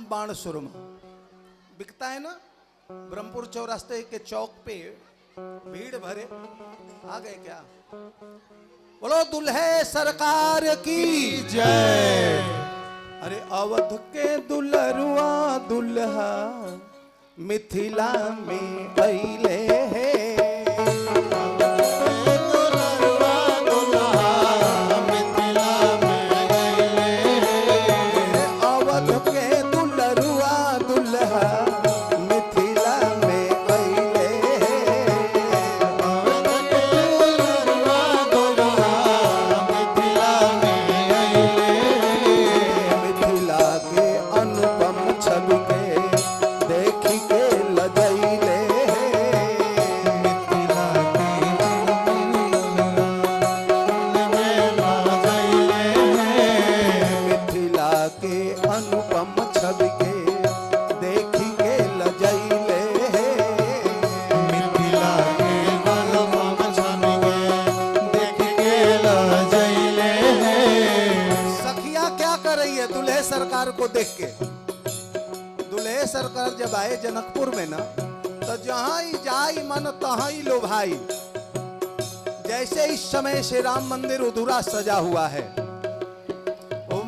रामबाण सुरमा बिकता है ना, ब्रह्मपुर चौरास्ते के चौक पे भीड़ भरे। आ गए क्या? बोलो दुल्हे सरकार की जय। अरे अवध के दुल्हरुआ दुल्हा मिथिला में अइले है। सरकार को देख के दुल्हे सरकार जब आए जनकपुर में ना, तो जहां ही जाई मन तहां ही लो भाई। जैसे इस समय श्री राम मंदिर अधूरा सजा हुआ है,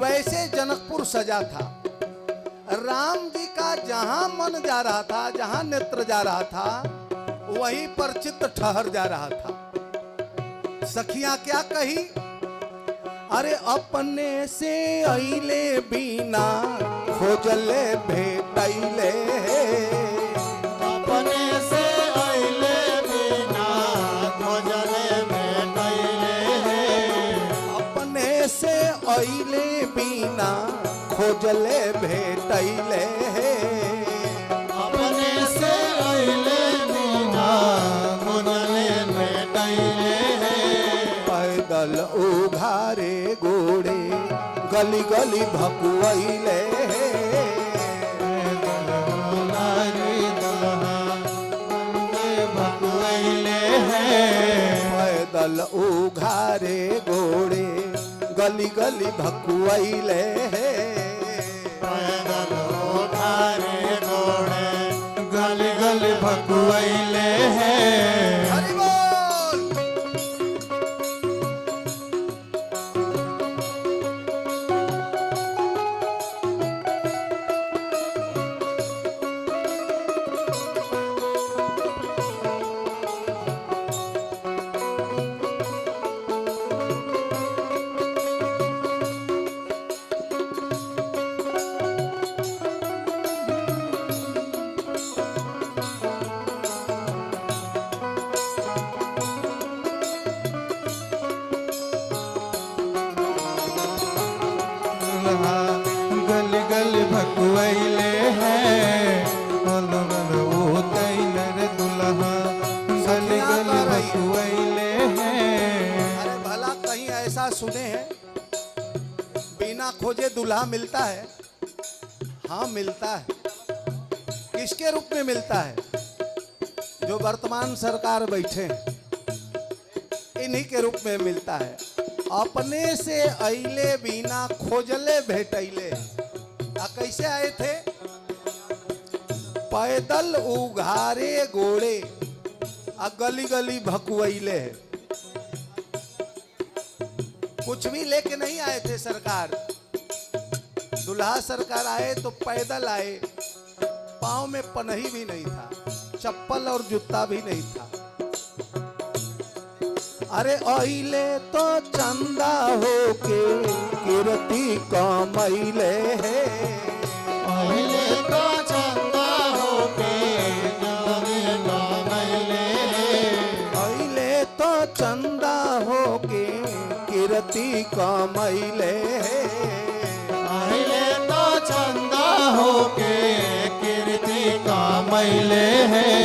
वैसे जनकपुर सजा था। राम जी का जहां मन जा रहा था, जहां नेत्र जा रहा था, वहीं पर चित्त ठहर जा रहा था। सखियां क्या कही? अरे अपने से अइले बिना खोजले भेटैले, अपने से अइले बिना खोजले भेटैले, अपने से अइले बिना खोजले भेटैले, अपने से अइले बिना खोजले भेटैले। पैदल उघारे गोड़े गली गली भकुआइले, पैदल उघारे गोड़े गली गली भकुआइले, पैदल उघारे गोड़े गली गली भकुआइले। गली गली भकुआइले हैं, वो तैलर दुल्हा गली गली भकुआइले हैं। अरे भला कहीं ऐसा सुने हैं बिना खोजे दुल्हा मिलता है? हाँ मिलता है। किसके रूप में मिलता है? जो वर्तमान सरकार बैठे हैं, इन्हीं के रूप में मिलता है। अपने से अइले बिना खोजले भेटैले। कैसे आए थे? पैदल उघारे गोड़े गली गली भकुआइले। कुछ भी लेके नहीं आए थे सरकार। दुल्हा सरकार आए तो पैदल आए, पाँव में पनही भी नहीं था, चप्पल और जूता भी नहीं था। अरे अइले तो चंदा होके कीर्ति कमैले है, अइले तो चंदा होके कीर्ति कमैले, अइले तो चंदा होके कीर्ति कमैले, अइले तो चंदा होके कीर्ति कमैले हैं।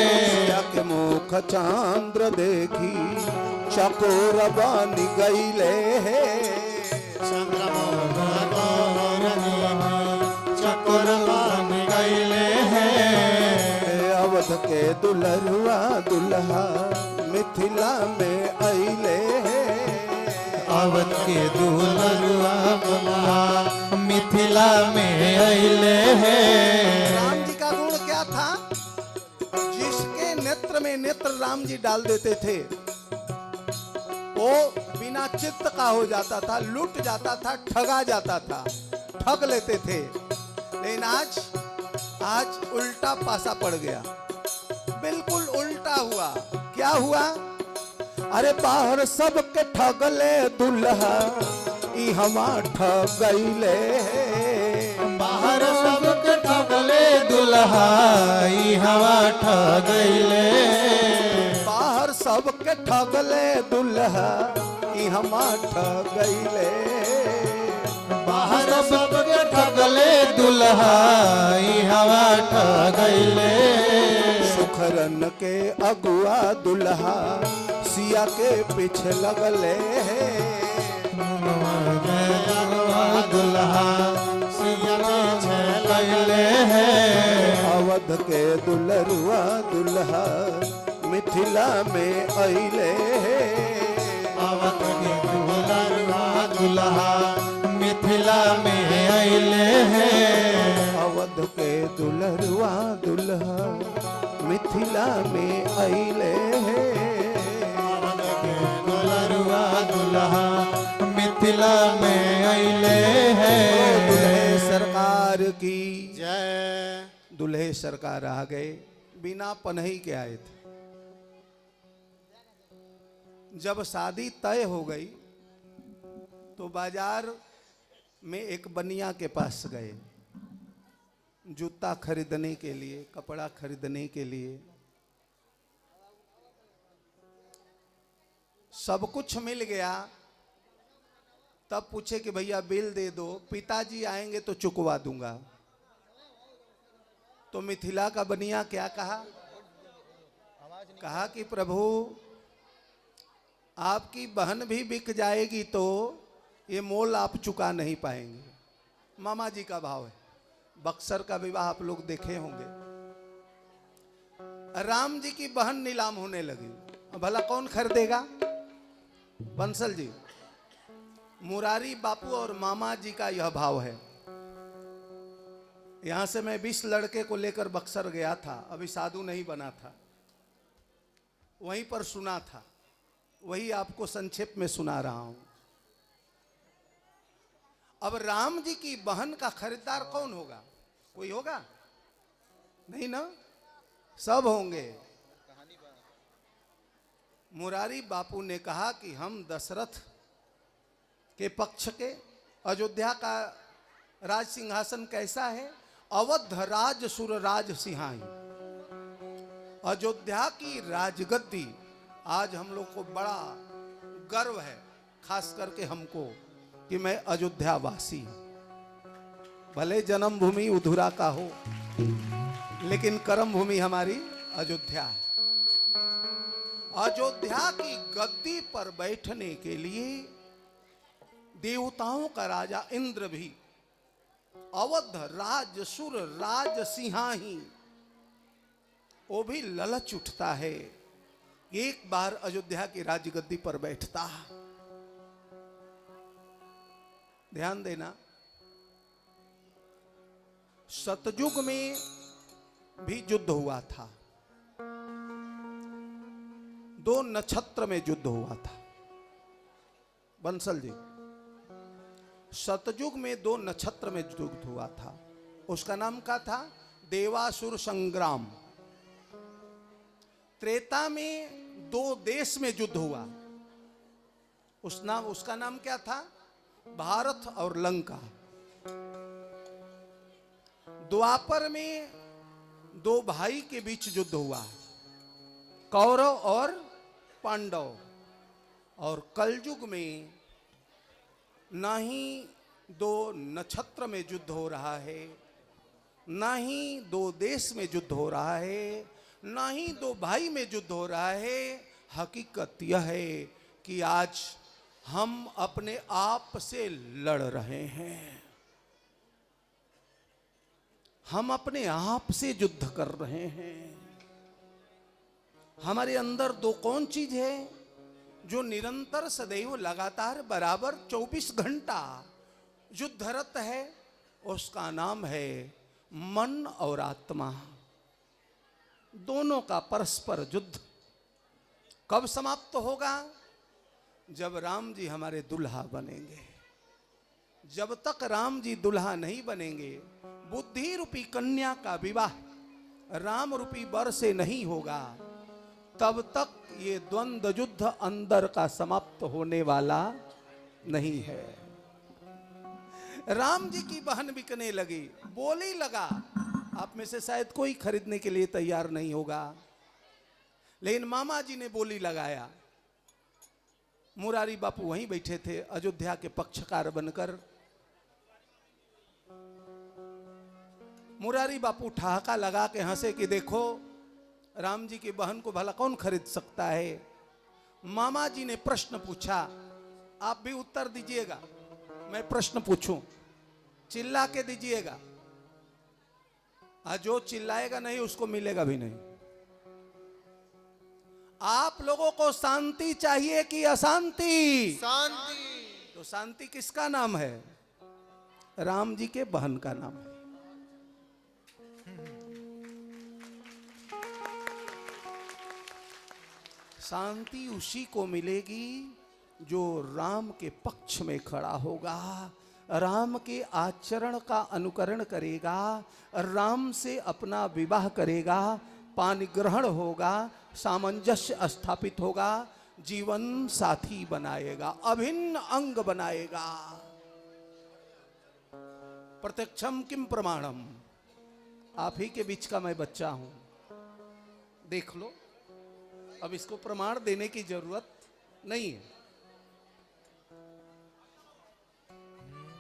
मुख चंद्र देखी चकोर बन गईले है, चकोर बन गईले हैं। अवध के दुल्हरुआ दुल्हा मिथिला में अइले है, अवध के दुल्हरुआ दुल्हा मिथिला में अइले हैं। राम जी डाल देते थे वो बिना चित्त का हो जाता था, लूट जाता था, ठगा जाता था, ठग लेते थे। लेकिन आज उल्टा पासा पड़ गया, बिल्कुल उल्टा हुआ। क्या हुआ? अरे बाहर सबके ठगले दुल्हा ई हमा ठगैले, बाहर सबके ठगले दुल्हा ई हवा ठगैले, बाहर सबके ठगले दुल्हा ई हमा ठगैले, बाहर सबके ठगले दुल्हा ई हवा ठगैले, सुखरन के अगुआ दुल्हा सिया के पीछे लगले, दुल्हा सिया पीछे लगले हैं, अवध के दुलरुआ दुल्हा मिथिला में अइले, अवध के दुल्हा दुल्हा मिथिला में अइले हैं, अवध के दुलरुआ दुल्हा मिथिला में अइले, अवध के दुल्हा दुल्हा मिथिला में अइले हैं। दुल्हे सरकार की जय। दुल्हे सरकार आ गए, बिना पनही के आए थे। जब शादी तय हो गई तो बाजार में एक बनिया के पास गए, जूता खरीदने के लिए, कपड़ा खरीदने के लिए। सब कुछ मिल गया, तब पूछे कि भैया बिल दे दो, पिताजी आएंगे तो चुकवा दूंगा। तो मिथिला का बनिया क्या कहा? कहा कि प्रभु आपकी बहन भी बिक जाएगी तो ये मोल आप चुका नहीं पाएंगे। मामा जी का भाव है। बक्सर का विवाह आप लोग देखे होंगे। राम जी की बहन नीलाम होने लगी, भला कौन खरीदेगा? बंसल जी, मुरारी बापू और मामा जी का यह भाव है। यहां से मैं 20 लड़के को लेकर बक्सर गया था, अभी साधु नहीं बना था, वहीं पर सुना था, वही आपको संक्षेप में सुना रहा हूं। अब राम जी की बहन का खरीदार कौन होगा? कोई होगा? नहीं ना, सब होंगे। मुरारी बापू ने कहा कि हम दशरथ के पक्ष के, अयोध्या का राज सिंहासन कैसा है? अवध राज सुर राज सिंहाई। अयोध्या की राजगद्दी आज हम लोग को बड़ा गर्व है, खास करके हमको, कि मैं अयोध्या वासी हूं। भले जन्मभूमि उधुरा का हो, लेकिन कर्म भूमि हमारी अयोध्या है। अयोध्या की गद्दी पर बैठने के लिए देवताओं का राजा इंद्र भी, अवध राज सुर राज सिंहाही, वो भी ललच उठता है, एक बार अयोध्या की राजगद्दी पर बैठता। ध्यान देना, सतयुग में भी युद्ध हुआ था, 2 नक्षत्र में युद्ध हुआ था। बंसल जी, सतयुग में 2 नक्षत्र में युद्ध हुआ था, उसका नाम क्या था? देवासुर संग्राम। त्रेता में 2 देश में युद्ध हुआ, उसका नाम क्या था? भारत और लंका। द्वापर में 2 भाई के बीच युद्ध हुआ, कौरव और पांडव। और कलयुग में ना ही 2 नक्षत्र में युद्ध हो रहा है, ना ही 2 देश में युद्ध हो रहा है, ना ही 2 भाई में युद्ध हो रहा है। हकीकत यह है कि आज हम अपने आप से लड़ रहे हैं, हम अपने आप से युद्ध कर रहे हैं। हमारे अंदर 2 कौन चीज है जो निरंतर सदैव लगातार बराबर 24 घंटा युद्धरत है? उसका नाम है मन और आत्मा। दोनों का परस्पर युद्ध कब समाप्त होगा? जब राम जी हमारे दुल्हा बनेंगे। जब तक राम जी दुल्हा नहीं बनेंगे, बुद्धि रूपी कन्या का विवाह राम रूपी वर से नहीं होगा, तब तक ये द्वंद्व युद्ध अंदर का समाप्त होने वाला नहीं है। राम जी की बहन बिकने लगी, बोली लगा। आप में से शायद कोई खरीदने के लिए तैयार नहीं होगा, लेकिन मामा जी ने बोली लगाया। मुरारी बापू वहीं बैठे थे अयोध्या के पक्षकार बनकर। मुरारी बापू ठहाका लगा के हंसे कि देखो, राम जी की बहन को भला कौन खरीद सकता है। मामा जी ने प्रश्न पूछा, आप भी उत्तर दीजिएगा। मैं प्रश्न पूछूं, चिल्ला के दीजिएगा। जो चिल्लाएगा नहीं उसको मिलेगा भी नहीं। आप लोगों को शांति चाहिए कि अशांति? शांति। तो शांति किसका नाम है? राम जी के बहन का नाम है। शांति उसी को मिलेगी जो राम के पक्ष में खड़ा होगा, राम के आचरण का अनुकरण करेगा, राम से अपना विवाह करेगा, पानी ग्रहण होगा, सामंजस्य स्थापित होगा, जीवन साथी बनाएगा, अभिन्न अंग बनाएगा। प्रत्यक्षम किम प्रमाणम। आप ही के बीच का मैं बच्चा हूं, देख लो। अब इसको प्रमाण देने की जरूरत नहीं है।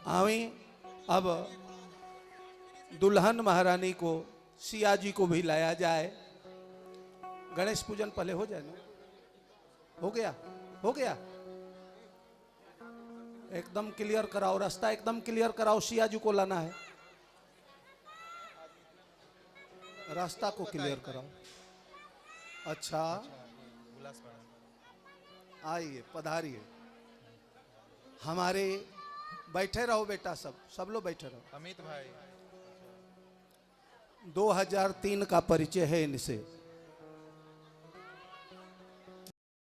आवे अब दुल्हन महारानी को, सिया जी को भी लाया जाए। गणेश पूजन पहले हो जाए ना? हो गया? हो गया? एकदम क्लियर कराओ, रास्ता एकदम क्लियर कराओ। सिया जी को लाना है, रास्ता को क्लियर कराओ। अच्छा, आइए, पधारिए। हमारे बैठे रहो बेटा, सब लोग बैठे रहो। अमित भाई 2003 का परिचय है इनसे।